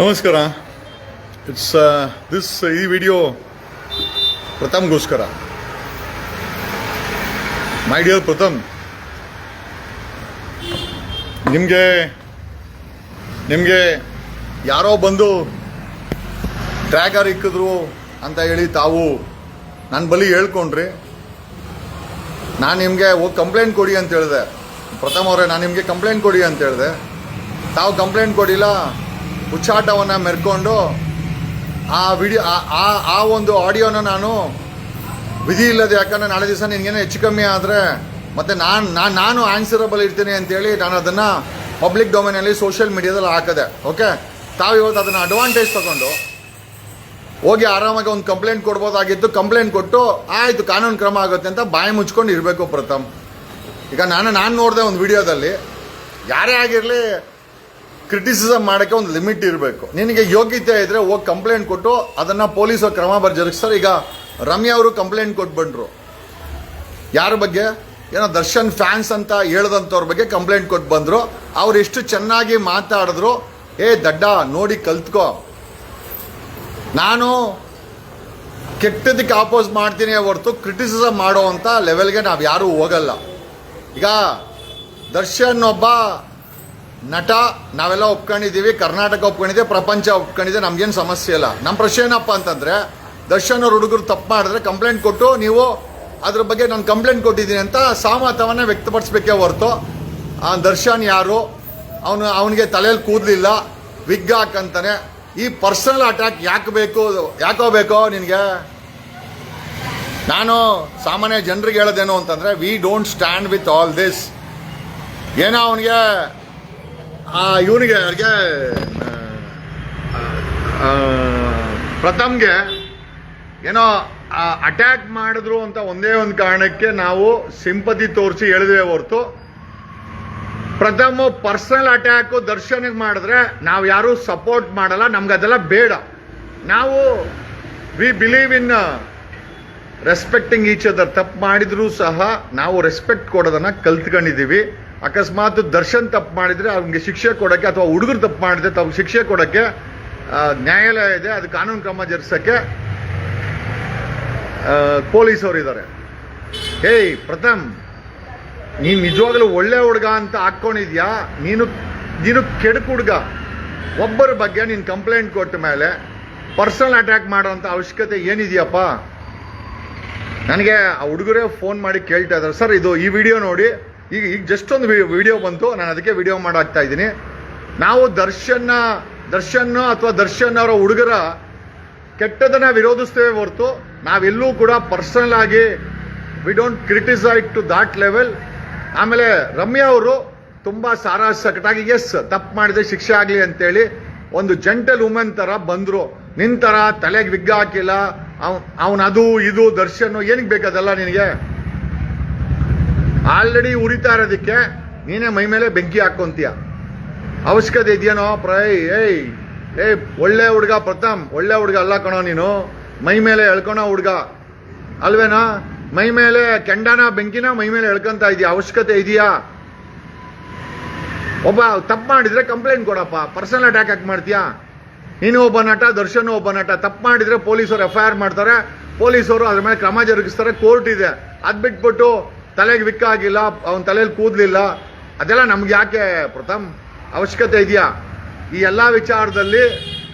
ನಮಸ್ಕಾರ. ಈ video ಪ್ರಥಮ್ಗೋಸ್ಕರ. My dear ಪ್ರಥಮ್, ನಿಮಗೆ ಯಾರೋ ಬಂದು ಟ್ರ್ಯಾಕರ್ ಇಕ್ಕಿದ್ರು ಅಂತ ಹೇಳಿ ತಾವು ನನ್ನ ಬಳಿ ಹೇಳ್ಕೊಂಡ್ರಿ. ನಾನು ನಿಮಗೆ ಹೋಗಿ ಕಂಪ್ಲೇಂಟ್ ಕೊಡಿ ಅಂತ ಹೇಳಿದೆ. ಪ್ರಥಮ್ ಅವರೇ, ನಾನು ನಿಮಗೆ ಕಂಪ್ಲೇಂಟ್ ಕೊಡಿ ಅಂತ ಹೇಳಿದೆ. ತಾವು ಕಂಪ್ಲೇಂಟ್ ಕೊಡಿಲ್ಲ. ಹುಚ್ಚಾಟವನ್ನು ಮೆರ್ಕೊಂಡು ಆ ಒಂದು ಆಡಿಯೋನ ನಾನು ವಿಧಿ ಇಲ್ಲದೆ, ಯಾಕಂದರೆ ನಾಳೆ ದಿವಸ ನಿನಗೇನೋ ಹೆಚ್ಚು ಕಮ್ಮಿ ಆದರೆ ಮತ್ತು ನಾನು ಆನ್ಸರಬಲ್ ಇರ್ತೀನಿ ಅಂತೇಳಿ ನಾನು ಅದನ್ನು ಪಬ್ಲಿಕ್ ಡೊಮೇನಲ್ಲಿ ಸೋಷಿಯಲ್ ಮೀಡಿಯಾದಲ್ಲಿ ಹಾಕಿದೆ. ಓಕೆ, ತಾವು ಇವತ್ತು ಅದನ್ನು ಅಡ್ವಾಂಟೇಜ್ ತಗೊಂಡು ಹೋಗಿ ಆರಾಮಾಗಿ ಒಂದು ಕಂಪ್ಲೇಂಟ್ ಕೊಡ್ಬೋದಾಗಿತ್ತು. ಕಂಪ್ಲೇಂಟ್ ಕೊಟ್ಟು ಆಯಿತು, ಕಾನೂನು ಕ್ರಮ ಆಗುತ್ತೆ ಅಂತ ಬಾಯಿ ಮುಚ್ಕೊಂಡು ಇರಬೇಕು ಪ್ರಥಮ್. ಈಗ ನಾನು ನೋಡಿದೆ ಒಂದು ವಿಡಿಯೋದಲ್ಲಿ, ಯಾರೇ ಆಗಿರಲಿ ಕ್ರಿಟಿಸಿಸಮ್ ಮಾಡೋಕ್ಕೆ ಒಂದು ಲಿಮಿಟ್ ಇರಬೇಕು. ನಿನಗೆ ಯೋಗ್ಯತೆ ಇದ್ದರೆ ಹೋಗಿ ಕಂಪ್ಲೇಂಟ್ ಕೊಟ್ಟು ಅದನ್ನು ಪೊಲೀಸರು ಕ್ರಮ ಜರುಗಿಸ್ತಾರೆ. ಈಗ ರಮ್ಯಾ ಅವರು ಕಂಪ್ಲೇಂಟ್ ಕೊಟ್ಬಂದ್ರು. ಯಾರ ಬಗ್ಗೆ? ಏನೋ ದರ್ಶನ್ ಫ್ಯಾನ್ಸ್ ಅಂತ ಹೇಳ್ದಂಥವ್ರ ಬಗ್ಗೆ ಕಂಪ್ಲೇಂಟ್ ಕೊಟ್ಟು ಬಂದರು. ಅವ್ರು ಎಷ್ಟು ಚೆನ್ನಾಗಿ ಮಾತಾಡಿದ್ರು. ದಡ್ಡ, ನೋಡಿ ಕಲ್ತ್ಕೋ. ನಾನು ಕೆಟ್ಟದಕ್ಕೆ ಆಪೋಸ್ ಮಾಡ್ತೀನಿ ಹೊರತು ಕ್ರಿಟಿಸಿಸಮ್ ಮಾಡೋ ಅಂತ ಲೆವೆಲ್ಗೆ ನಾವು ಯಾರೂ ಹೋಗಲ್ಲ. ಈಗ ದರ್ಶನ್ ಒಬ್ಬ ನಟ, ನಾವೆಲ್ಲ ಒಪ್ಕೊಂಡಿದ್ದೀವಿ, ಕರ್ನಾಟಕ ಒಪ್ಕೊಂಡಿದೆ, ಪ್ರಪಂಚ ಒಪ್ಕೊಂಡಿದೆ, ನಮ್ಗೇನು ಸಮಸ್ಯೆ ಇಲ್ಲ. ನಮ್ಮ ಪ್ರಶ್ನೆ ಏನಪ್ಪ ಅಂತಂದರೆ, ದರ್ಶನ್ ಅವ್ರ ಹುಡುಗರು ತಪ್ಪು ಮಾಡಿದ್ರೆ ಕಂಪ್ಲೇಂಟ್ ಕೊಟ್ಟು ನೀವು ಅದ್ರ ಬಗ್ಗೆ ನಾನು ಕಂಪ್ಲೇಂಟ್ ಕೊಟ್ಟಿದ್ದೀನಿ ಅಂತ ಸಹಮತವನ್ನು ವ್ಯಕ್ತಪಡಿಸ್ಬೇಕೇ ಹೊರತು ದರ್ಶನ್ ಯಾರು, ಅವನಿಗೆ ತಲೆಯಲ್ಲಿ ಕೂದಲಿಲ್ಲ, ವಿಗ್ ಹಾಕಂತಾನೆ, ಈ ಪರ್ಸನಲ್ ಅಟ್ಯಾಕ್ ಯಾಕೋ ಬೇಕೋ ನಿನಗೆ? ನಾನು ಸಾಮಾನ್ಯ ಜನರಿಗೆ ಹೇಳೋದೇನು ಅಂತಂದರೆ, we don't stand with all this. ಏನೋ ಅವನಿಗೆ ಅವ್ರಿಗೆ ಪ್ರಥಮ್ಗೆ ಏನೋ ಅಟ್ಯಾಕ್ ಮಾಡಿದ್ರು ಅಂತ ಒಂದೇ ಒಂದು ಕಾರಣಕ್ಕೆ ನಾವು ಸಿಂಪತಿ ತೋರಿಸಿ ಹೇಳಿದ್ವಿ ಹೊರತು, ಪ್ರಥಮ್ ಪರ್ಸನಲ್ ಅಟ್ಯಾಕು ದರ್ಶನಿಗೆ ಮಾಡಿದ್ರೆ ನಾವು ಯಾರೂ ಸಪೋರ್ಟ್ ಮಾಡಲ್ಲ. ನಮ್ಗೆ ಅದೆಲ್ಲ ಬೇಡ. ನಾವು we believe in respecting each other. ತಪ್ಪು ಮಾಡಿದ್ರು ಸಹ ನಾವು ರೆಸ್ಪೆಕ್ಟ್ ಕೊಡೋದನ್ನ ಕಲ್ತ್ಕೊಂಡಿದ್ದೀವಿ. ಅಕಸ್ಮಾತ್ ದರ್ಶನ್ ತಪ್ಪು ಮಾಡಿದ್ರೆ ಅವ್ನಿಗೆ ಶಿಕ್ಷೆ ಕೊಡೋಕ್ಕೆ, ಅಥವಾ ಹುಡುಗರು ತಪ್ಪು ಮಾಡಿದ್ರೆ ತಾವು ಶಿಕ್ಷೆ ಕೊಡೋಕ್ಕೆ ನ್ಯಾಯಾಲಯ ಇದೆ. ಅದು ಕಾನೂನು ಕ್ರಮ ಜರುಗಿಸೋಕ್ಕೆ ಪೊಲೀಸರು ಇದ್ದಾರೆ. ಪ್ರಥಮ್, ನೀನು ನಿಜವಾಗ್ಲೂ ಒಳ್ಳೆ ಹುಡುಗ ಅಂತ ಹಾಕ್ಕೊಂಡಿದ್ಯಾ? ನೀನು ಕೆಡಕು ಹುಡುಗ. ಒಬ್ಬರ ಬಗ್ಗೆ ನೀನು ಕಂಪ್ಲೇಂಟ್ ಕೊಟ್ಟ ಮೇಲೆ ಪರ್ಸನಲ್ ಅಟ್ಯಾಕ್ ಮಾಡೋವಂಥ ಅವಶ್ಯಕತೆ ಏನಿದೆಯಪ್ಪ? ನನಗೆ ಆ ಹುಡುಗರೇ ಫೋನ್ ಮಾಡಿ ಕೇಳ್ತಾ ಇದ್ದಾರೆ, ಸರ್ ಇದು ಈ ವಿಡಿಯೋ ನೋಡಿ, ಈಗ ಜಸ್ಟ್ ಒಂದು ವಿಡಿಯೋ ಬಂತು, ನಾನು ಅದಕ್ಕೆ ವಿಡಿಯೋ ಮಾಡಾಕ್ತಾ ಇದ್ದೀನಿ. ನಾವು ದರ್ಶನ್ ಅಥವಾ ದರ್ಶನ್ ಅವರ ಹುಡುಗರ ಕೆಟ್ಟದನ್ನ ವಿರೋಧಿಸ್ತೇವೆ ಹೊರತು ನಾವೆಲ್ಲೂ ಕೂಡ ಪರ್ಸನಲ್ ಆಗಿ we don't criticize to that level. ಆಮೇಲೆ ರಮ್ಯಾ ಅವರು ತುಂಬಾ ಸಕಟಾಗಿ ಎಸ್ ತಪ್ಪು ಮಾಡಿದ್ರೆ ಶಿಕ್ಷೆ ಆಗಲಿ ಅಂತೇಳಿ ಒಂದು ಜೆಂಟಲ್ ವುಮೆನ್ ತರ ಬಂದ್ರು. ನಿಂತರ ತಲೆಗೆ ವಿಗ್ ಹಾಕಿಲ್ಲ. ಅವನದು ಇದು ದರ್ಶನ್ ಏನಕ್ಕೆ ಬೇಕದಲ್ಲ ನಿನಗೆ? ಆಲ್ರೆಡಿ ಉರಿತಾ ಇರೋದಕ್ಕೆ ನೀನೇ ಮೈ ಮೇಲೆ ಬೆಂಕಿ ಹಾಕೊಂತೀಯ. ಅವಶ್ಯಕತೆ ಇದೆಯೇನೋ? ಒಳ್ಳೆ ಹುಡುಗ ಪ್ರಥಮ್, ಒಳ್ಳೆ ಹುಡುಗ ಅಲ್ಲ ಕಣೋ ನೀನು. ಮೈ ಮೇಲೆ ಎಳ್ಕೊಳೋ ಹುಡುಗ ಅಲ್ವೇನಾ? ಮೈ ಮೇಲೆ ಕೆಂಡನ ಬೆಂಕಿನ ಮೈ ಮೇಲೆ ಎಳ್ಕೊಂತ ಇದೆಯಾ? ಅವಶ್ಯಕತೆ ಇದೆಯಾ? ಒಬ್ಬ ತಪ್ಪು ಮಾಡಿದ್ರೆ ಕಂಪ್ಲೇಂಟ್ ಕೊಡಪ್ಪ. ಪರ್ಸನಲ್ ಅಟ್ಯಾಕ್ ಯಾಕೆ ಮಾಡ್ತೀಯಾ? ನೀನು ಒಬ್ಬ ನಟ, ದರ್ಶನ್ ಒಬ್ಬ ನಟ. ತಪ್ಪು ಮಾಡಿದ್ರೆ ಪೊಲೀಸರು FIR ಮಾಡ್ತಾರೆ, ಪೊಲೀಸರು ಅದ್ರ ಮೇಲೆ ಕ್ರಮ ಜರುಗಿಸ್ತಾರೆ, ಕೋರ್ಟ್ ಇದೆ. ಅದ್ ಬಿಟ್ಬಿಟ್ಟು ತಲೆಗೆ ವಿಕ್ ಆಗಿಲ್ಲ, ಅವನ ತಲೆಯಲ್ಲಿ ಕೂದಲಿಲ್ಲ, ಅದೆಲ್ಲ ನಮ್ಗೆ ಯಾಕೆ ಪ್ರಥಮ್? ಅವಶ್ಯಕತೆ ಇದೆಯಾ? ಈ ಎಲ್ಲ ವಿಚಾರದಲ್ಲಿ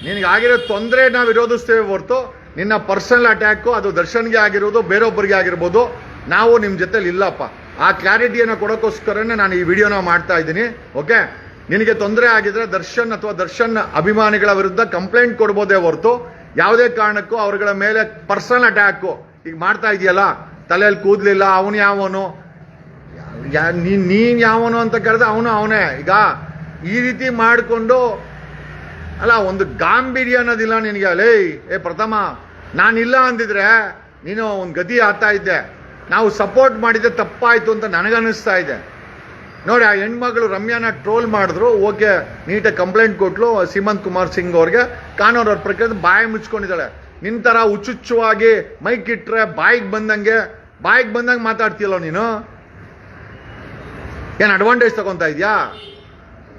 ನಿನಗಾಗಿರೋ ತೊಂದರೆ ನಾವು ವಿರೋಧಿಸ್ತೇವೆ ಹೊರತು ನಿನ್ನ ಪರ್ಸನಲ್ ಅಟ್ಯಾಕು ಅದು ದರ್ಶನ್ಗೆ ಆಗಿರ್ಬೋದು, ಬೇರೊಬ್ಬರಿಗೆ ಆಗಿರ್ಬೋದು, ನಾವು ನಿಮ್ಮ ಜೊತೆಲಿ ಇಲ್ಲಪ್ಪ. ಆ ಕ್ಲಾರಿಟಿಯನ್ನು ಕೊಡೋಕ್ಕೋಸ್ಕರನೇ ನಾನು ಈ ವಿಡಿಯೋನ ಮಾಡ್ತಾ ಇದ್ದೀನಿ. ಓಕೆ, ನಿನಗೆ ತೊಂದರೆ ಆಗಿದ್ರೆ ದರ್ಶನ್ ಅಥವಾ ದರ್ಶನ್ ಅಭಿಮಾನಿಗಳ ವಿರುದ್ಧ ಕಂಪ್ಲೇಂಟ್ ಕೊಡ್ಬೋದೇ ಹೊರತು ಯಾವುದೇ ಕಾರಣಕ್ಕೂ ಅವರುಗಳ ಮೇಲೆ ಪರ್ಸನಲ್ ಅಟ್ಯಾಕು ಈಗ ಮಾಡ್ತಾ ಇದೆಯಲ್ಲ, ತಲೆಯಲ್ಲಿ ಕೂದಲಿಲ್ಲ, ಅವನು ಯಾವನು, ನೀನ್ ಯಾವನು ಅಂತ ಕೇಳಿದ್ರೆ ಅವನೇ. ಈಗ ಈ ರೀತಿ ಮಾಡಿಕೊಂಡು ಅಲ್ಲ, ಒಂದು ಗಾಂಭೀರ್ಯ ಅನ್ನೋದಿಲ್ಲ ನಿನಗೆ. ಪ್ರಥಮ, ನಾನಿಲ್ಲ ಅಂದಿದ್ರೆ ನೀನು ಒಂದು ಗತಿ ಆಗ್ತಾ ಇದ್ದೆ. ನಾವು ಸಪೋರ್ಟ್ ಮಾಡಿದ್ರೆ ತಪ್ಪಾಯ್ತು ಅಂತ ನನಗನ್ನಿಸ್ತಾ ಇದೆ. ನೋಡಿ, ಆ ಹೆಣ್ಮಗಳು ರಮ್ಯಾನ ಟ್ರೋಲ್ ಮಾಡಿದ್ರು, ಓಕೆ, ನೀಟಾಗಿ ಕಂಪ್ಲೇಂಟ್ ಕೊಟ್ಲು ಸೀಮಂತ್ ಕುಮಾರ್ ಸಿಂಗ್ ಅವ್ರಿಗೆ. ಕಾನೂನು ಅವ್ರ ಪ್ರಕಾರ ಬಾಯಿ ಮುಚ್ಕೊಂಡಿದ್ದಾಳೆ. ನಿಂತರ ಹುಚ್ಚುಚ್ಚುವಾಗಿ ಮೈಕ್ ಇಟ್ರೆ ಬಾಯಿಗೆ ಬಂದಂಗೆ ಮಾತಾಡ್ತೀಯಲ್ಲ ನೀನು. ಏನು ಅಡ್ವಾಂಟೇಜ್ ತಗೊಂತ ಇದೆಯಾ?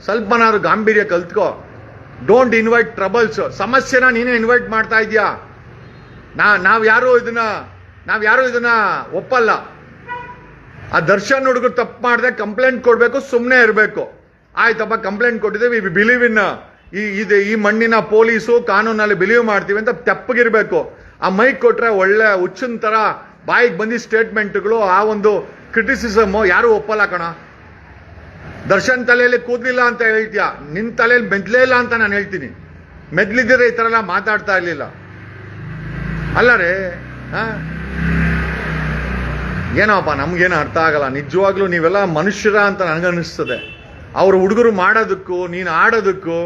ಸ್ವಲ್ಪನಾದ್ರು ಗಾಂಭೀರ್ಯ ಕಲ್ತ್ಕೋ. Don't invite troubles. ಸಮಸ್ಯೆನ ನೀನೇ ಇನ್ವೈಟ್ ಮಾಡ್ತಾ ಇದೀಯಾ. ನಾವ್ ಯಾರು ಇದನ್ನ ಒಪ್ಪಲ್ಲ. ಆ ದರ್ಶನ್ ಹುಡುಗರು ತಪ್ಪು ಮಾಡಿದೆ ಕಂಪ್ಲೇಂಟ್ ಕೊಡ್ಬೇಕು, ಸುಮ್ಮನೆ ಇರಬೇಕು. ಆಯ್ತಪ್ಪ, ಕಂಪ್ಲೇಂಟ್ ಕೊಟ್ಟಿದ್ದೇವೆ, ವಿ ಬಿಲೀವ್ ಇನ್ ಈ ಮಣ್ಣಿನ ಪೊಲೀಸು ಕಾನೂನಲ್ಲಿ ಬಿಲೀವ್ ಮಾಡ್ತೀವಿ ಅಂತ ತೆಪ್ಪಗಿರ್ಬೇಕು. ಆ ಮೈಕ್ ಕೊಟ್ರೆ ಒಳ್ಳೆ ಹುಚ್ಚಿನ ತರ ಬಾಯಿಗೆ ಬಂದಿ ಸ್ಟೇಟ್ಮೆಂಟ್ಗಳು, ಆ ಒಂದು ಕ್ರಿಟಿಸಿಸಮ್ ಯಾರು ಒಪ್ಪಲ್ಲ ಕಣ. ದರ್ಶನ್ ತಲೆಯಲ್ಲಿ ಕೂದಲಿಲ್ಲ ಅಂತ ಹೇಳ್ತೀಯ, ನಿನ್ ತಲೆಯಲ್ಲಿ ಮೆದ್ಲೇ ಇಲ್ಲ ಅಂತ ನಾನು ಹೇಳ್ತೀನಿ. ಮೆದ್ಲಿದ್ದರೆ ಈ ತರ ಎಲ್ಲ ಮಾತಾಡ್ತಾ ಇರ್ಲಿಲ್ಲ ಅಲ್ಲ ರೇ. ಏನೋಪ್ಪ, ನಮ್ಗೇನು ಅರ್ಥ ಆಗಲ್ಲ ನಿಜವಾಗ್ಲೂ. ನೀವೆಲ್ಲ ಮನುಷ್ಯರ ಅಂತ ನನಗನ್ನಿಸ್ತದೆ. ಅವ್ರ ಹುಡುಗರು ಮಾಡೋದಕ್ಕೂ ನೀನು ಆಡೋದಕ್ಕೂ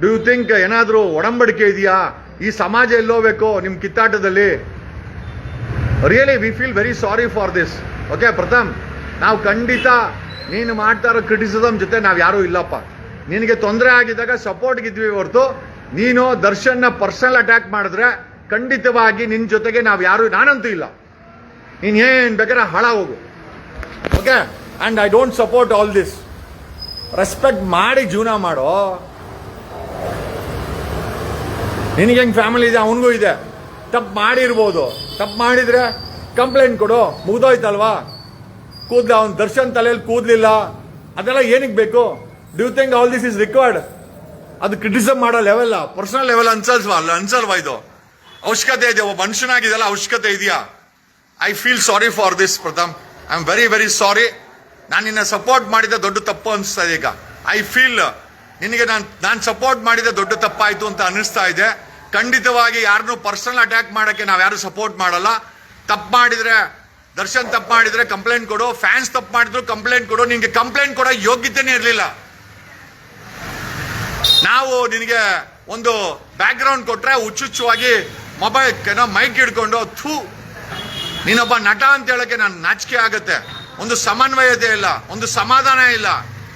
ಡೂ ಯು ಥಿಂಕ್ ಏನಾದರೂ ಒಡಂಬಡಿಕೆ ಇದೆಯಾ? ಈ ಸಮಾಜ ಎಲ್ಲೋಬೇಕು ನಿಮ್ಮ ಕಿತ್ತಾಟದಲ್ಲಿ? Really we feel very sorry for this. Okay Pratham, ನಾವು ಖಂಡಿತ ನೀನು ಮಾಡ್ತಾ ಇರೋ ಕ್ರಿಟಿಸಿಸಮ್ ಜೊತೆ ನಾವು ಯಾರೂ ಇಲ್ಲಪ್ಪ. ನಿನಗೆ ತೊಂದರೆ ಆಗಿದ್ದಾಗ ಸಪೋರ್ಟ್ಗಿದ್ವಿ ಹೊರತು ನೀನು ದರ್ಶನ್ನ ಪರ್ಸನಲ್ ಅಟ್ಯಾಕ್ ಮಾಡಿದ್ರೆ ಖಂಡಿತವಾಗಿ ನಿನ್ನ ಜೊತೆಗೆ ನಾವು ಯಾರು, ನಾನಂತೂ ಇಲ್ಲ. ನೀನು ಏನು ಬೇಕಾದ್ರೆ ಹಾಳಾಗೋಗು. Okay, and I don't support all this. Respect ಮಾಡಿ ಜೀವನ ಮಾಡೋ. ನಿನಗೆ ಹೆಂಗೆ ಫ್ಯಾಮಿಲಿ ಇದೆ, ಅವನಿಗೂ ಇದೆ. ತಪ್ಪು ಮಾಡಿರ್ಬೋದು, ತಪ್ಪು ಮಾಡಿದ್ರೆ ಕಂಪ್ಲೇಂಟ್ ಕೊಡು, ಮುಗ್ದೋಯ್ತಲ್ವಾ. ಅವ್ನು ದರ್ಶನ್ ತಲೆಯಲ್ಲಿ ಕೂದಲಿಲ್ಲ, ಅದೆಲ್ಲ ಏನಕ್ಕೆ ಬೇಕು? Do you think all this is required? ಅದು ಕ್ರಿಟಿಸಮ್ ಮಾಡೋ ಲೆವೆಲ್, ಪರ್ಸನಲ್ ಲೆವೆಲ್ ಅನ್ಸಲ್ವಾ ಇದು? ಅವಶ್ಯಕತೆ ಇದೆ, ಒಬ್ಬ ಮನುಷ್ಯನಾಗಿದೆಲ್ಲ ಅವಶ್ಯಕತೆ ಇದೆಯಾ? I feel sorry for this Pratham. I am very very sorry. ನಾನು ನಿನ್ನ ಸಪೋರ್ಟ್ ಮಾಡಿದ ದೊಡ್ಡ ತಪ್ಪು ಅನಿಸ್ತಾ ಇದೆ ಈಗ. ಐ ಫೀಲ್ ನಿನಗೆ ನಾನು ಸಪೋರ್ಟ್ ಮಾಡಿದ ದೊಡ್ಡ ತಪ್ಪಾಯ್ತು ಅಂತ ಅನಿಸ್ತಾ ಇದೆ. ಖಂಡಿತವಾಗಿ ಯಾರನ್ನೂ ಪರ್ಸನಲ್ ಅಟ್ಯಾಕ್ ಮಾಡೋಕ್ಕೆ ನಾವು ಯಾರು ಸಪೋರ್ಟ್ ಮಾಡಲ್ಲ. ತಪ್ಪು ಮಾಡಿದ್ರೆ, ದರ್ಶನ್ ತಪ್ಪು ಮಾಡಿದ್ರೆ ಕಂಪ್ಲೇಂಟ್ ಕೊಡು, ಫ್ಯಾನ್ಸ್ ತಪ್ಪು ಮಾಡಿದ್ರು ಕಂಪ್ಲೇಂಟ್ ಕೊಡು. ನಿನ್ಗೆ ಕಂಪ್ಲೇಂಟ್ ಕೊಡೋ ಯೋಗ್ಯತೆನೇ ಇರಲಿಲ್ಲ. ನಾವು ನಿನಗೆ ಒಂದು ಬ್ಯಾಕ್ ಗ್ರೌಂಡ್ ಕೊಟ್ರೆ ಹುಚ್ಚುಚ್ಚುವಾಗಿ ಮೊಬೈಲ್ ಮೈಕ್ ಹಿಡ್ಕೊಂಡು ನೀನೊಬ್ಬ ನಟ ಅಂತ ಹೇಳಕ್ಕೆ ನಾನು ನಾಚಿಕೆ ಆಗುತ್ತೆ. ಒಂದು ಸಮನ್ವಯತೆ ಇಲ್ಲ, ಒಂದು ಸಮಾಧಾನ ಇಲ್ಲ.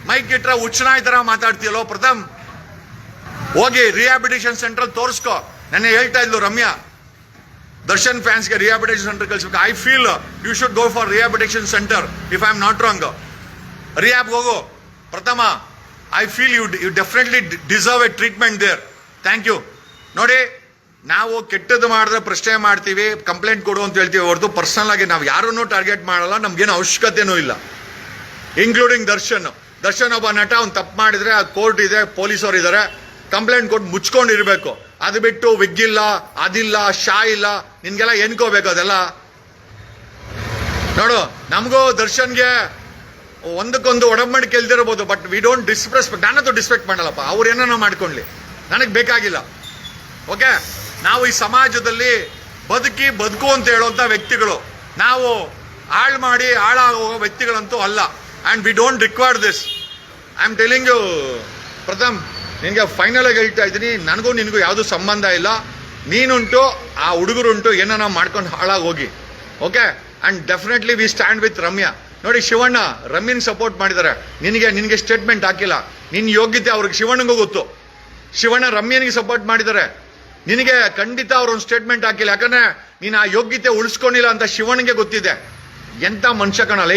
ಮೈಕ್ ಇಟ್ರೆ ಹುಚ್ಚನಾಯಿ ತರ ಮಾತಾಡ್ತೀಯಲ್ಲೋ ಪ್ರಥಮ್. ಹೋಗಿ ರಿಹ್ಯಾಬಿಲಿಟೇಷನ್ ಸೆಂಟರ್ ತೋರಿಸ್ಕೋ. ನೆನ್ನೆ ಹೇಳ್ತಾ ಇದ್ಲು ರಮ್ಯಾ, ದರ್ಶನ್ ಫ್ಯಾನ್ಸ್ಗೆ ರಿಹ್ಯಾಬಿಲಿಟೇಷನ್ ಸೆಂಟರ್ ಕಳಿಸ್ಬೇಕು. I feel you should go for rehabilitation centre if I am not wrong. Rehab ಹೋಗು ಪ್ರಥಮ. I feel you definitely deserve a treatment there. Thank you. ನೋಡಿ, ನಾವು ಕೆಟ್ಟದ್ದು ಮಾಡಿದ್ರೆ ಪ್ರಶ್ನೆ ಮಾಡ್ತೀವಿ, ಕಂಪ್ಲೇಂಟ್ ಕೊಡು ಅಂತ ಹೇಳ್ತೀವಿ ಹೊರತು ಪರ್ಸನಲ್ ಆಗಿ ನಾವು ಯಾರನ್ನೂ ಟಾರ್ಗೆಟ್ ಮಾಡಲ್ಲ. ನಮ್ಗೇನು ಅವಶ್ಯಕತೆನೂ ಇಲ್ಲ, ಇನ್ಕ್ಲೂಡಿಂಗ್ ದರ್ಶನ್. ದರ್ಶನ್ ಒಬ್ಬ ನಟ, ಅವ್ನು ತಪ್ಪು ಮಾಡಿದ್ರೆ ಆ ಕೋರ್ಟ್ ಇದೆ, ಪೊಲೀಸರು ಇದ್ದಾರೆ, ಕಂಪ್ಲೇಂಟ್ ಕೊಟ್ಟು ಮುಚ್ಕೊಂಡಿರ್ಬೇಕು. ಅದು ಬಿಟ್ಟು ವಿಗ್ಗಿಲ್ಲ, ಅದಿಲ್ಲ, ಶಾ ಇಲ್ಲ, ನಿನ್ಗೆಲ್ಲ ಏನ್ಕೋಬೇಕು ಅದೆಲ್ಲ? ನೋಡು, ನಮಗೂ ದರ್ಶನ್ಗೆ ಒಂದಕ್ಕೊಂದು ಒಡಂಬಡಿಕೆ ಇಲ್ದಿರಬಹುದು, ಬಟ್ ವಿ ಡೋಂಟ್ ಡಿಸ್ರೆಸ್ಪೆಕ್ಟ್. ನಾನಂತೂ ಡಿಸ್ಪೆಕ್ಟ್ ಮಾಡಲ್ಲಪ್ಪ. ಅವ್ರು ಏನೋ ಮಾಡ್ಕೊಳ್ಳಿ, ನನಗೆ ಬೇಕಾಗಿಲ್ಲ. ಓಕೆ, ನಾವು ಈ ಸಮಾಜದಲ್ಲಿ ಬದುಕು ಅಂತ ಹೇಳುವಂಥ ವ್ಯಕ್ತಿಗಳು. ನಾವು ಹಾಳು ಮಾಡಿ ಹಾಳಾಗೋ ವ್ಯಕ್ತಿಗಳಂತೂ ಅಲ್ಲ. And we don't require this. I am telling you Pratham, ನಿನಗೆ ಫೈನಲ್ ಆಗಿ ಹೇಳ್ತಾ ಇದ್ದೀನಿ, ನನಗೂ ನಿನಗೂ ಯಾವುದೂ ಸಂಬಂಧ ಇಲ್ಲ. ನೀನುಂಟು, ಆ ಹುಡುಗರುಂಟು, ಏನೋ ಮಾಡ್ಕೊಂಡು ಹಾಳಾಗಿ ಹೋಗಿ. Okay, and definitely we stand with Ramya. ನೋಡಿ, ಶಿವಣ್ಣ ರಮ್ಯನ್ ಸಪೋರ್ಟ್ ಮಾಡಿದ್ದಾರೆ. ನಿನಗೆ ಸ್ಟೇಟ್ಮೆಂಟ್ ಹಾಕಿಲ್ಲ. ನಿನ್ನ ಯೋಗ್ಯತೆ ಅವ್ರಿಗೆ ಶಿವಣ್ಣಗೂ ಗೊತ್ತು. ಶಿವಣ್ಣ ರಮ್ಯನಿಗೆ ಸಪೋರ್ಟ್ ಮಾಡಿದ್ದಾರೆ, ನಿನಗೆ ಖಂಡಿತ ಅವ್ರೊಂದು ಸ್ಟೇಟ್ಮೆಂಟ್ ಹಾಕಿಲ್ಲ. ಯಾಕಂದ್ರೆ ನೀನು ಆ ಯೋಗ್ಯತೆ ಉಳಿಸ್ಕೊಂಡಿಲ್ಲ ಅಂತ ಶಿವಣ್ಣಿಗೆ ಗೊತ್ತಿದೆ. ಎಂತ ಮನುಷ್ಯ ಕಣಲ್ಲ.